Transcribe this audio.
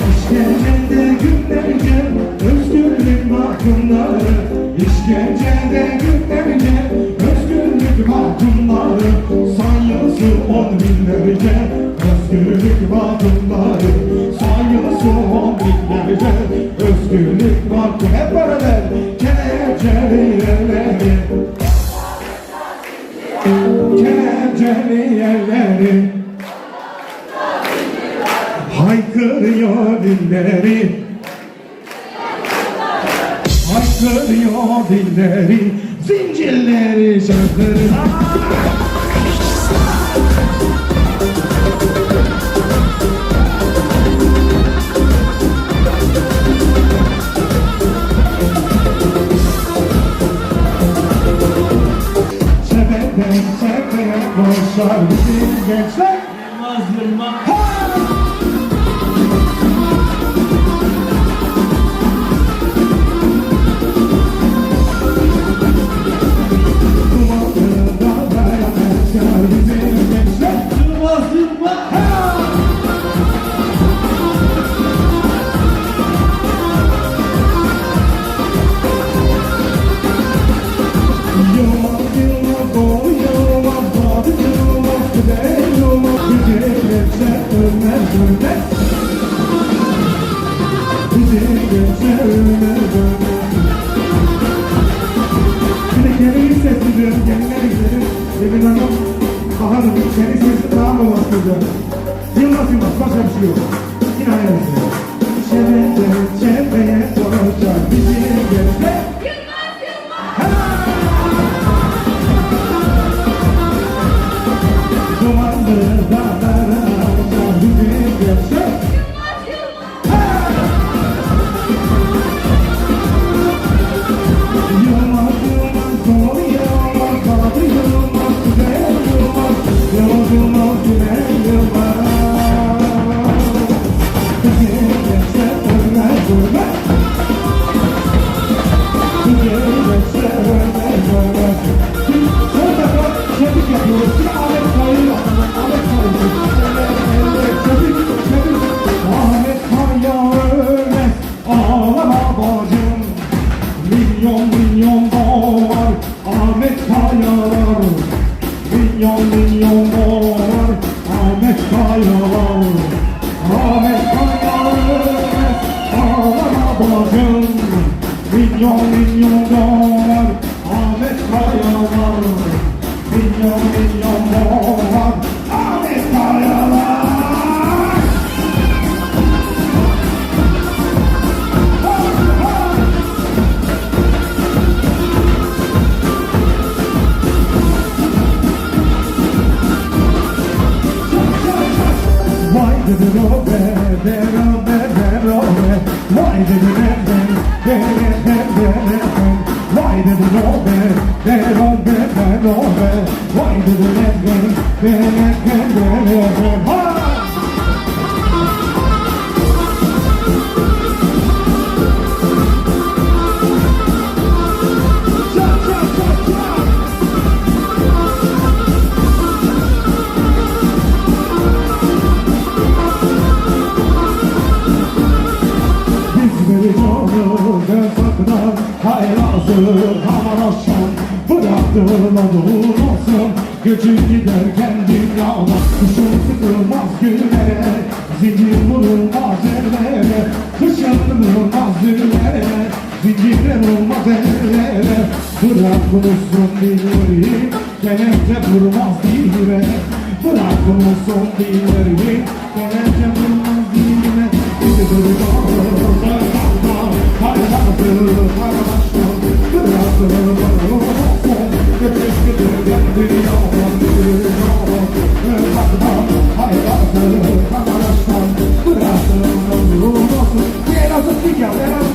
İşkencede günlerce özgürlük mahkumları, İşkencede günlerce özgürlük mahkumları, sayısı on binlerce özgürlük mahkumları, sayısı on binlerce özgürlük mahkum. Hep beraber kelepçeli yerleri, kelepçeli yerleri haykırıyor dilleri, haykırıyor dilleri, zincirleri çakır. Sepete sepete boşlar bizim gençler. Yılmaz Yılmaz. Emin Hanım, baharım, senin sesin daha mı bastırdı? Yılmaz Yılmaz, başka bir şey yok. Yine aynı şey. Çevrede, çevreye soracak bizi gezme. Yılmaz Yılmaz! Dumanlı dağlara aşağı bizi gezme. Yılmaz Yılmaz! Yılmaz Yılmaz, doğru Yılmaz, doğru Yılmaz, güzel Yılmaz, Yılmaz, güzel Yılmaz. Bizi gezme, ölmez, ölmez. Bizi gezme, ölmez, ölmez. Şurada da çevik yapıyoruz. Bir Ahmet Kaya'yı Ahmet Kaya'yı çevik. Ahmet Kaya ölmez, ağlama bacım. Milyon milyon dolar Ahmet Kayalar, milyon milyon dolar Ahmet Kayalar, Ahmet Kayalar, ağlama bacım. Milyon milyon dolar Ahmet Kayalar, milyon milyon dolar Ahmet Kayalar. Vay dedi robe, derobe, derobe. Vay dedi nereden, nereden. Vay dedi robe, derobe, derobe. Vay dedi nereden, nereden. Ha! Aman akşam bıraktığın odun olsun. Göçüp giderken dünyada kışın sıkılmaz günlere, zincir vurulmaz ellere. Kışın vurulmaz günlere, zincirler olmaz ellere. Bırak bulursun dilleri, kelepçe vurmaz dilime. Bırak bulursun dilleri, kelepçe vurmaz dilime. Bizi durma, hayatı paylaşma. Bıraktığın odun olsun. Göçüp giderken dünyada kışın sıkılmaz günlere, zincir vurulmaz ellere. Kapattı kameraştan. Bıraktım ömrüm olsun. Biraz da fikir, biraz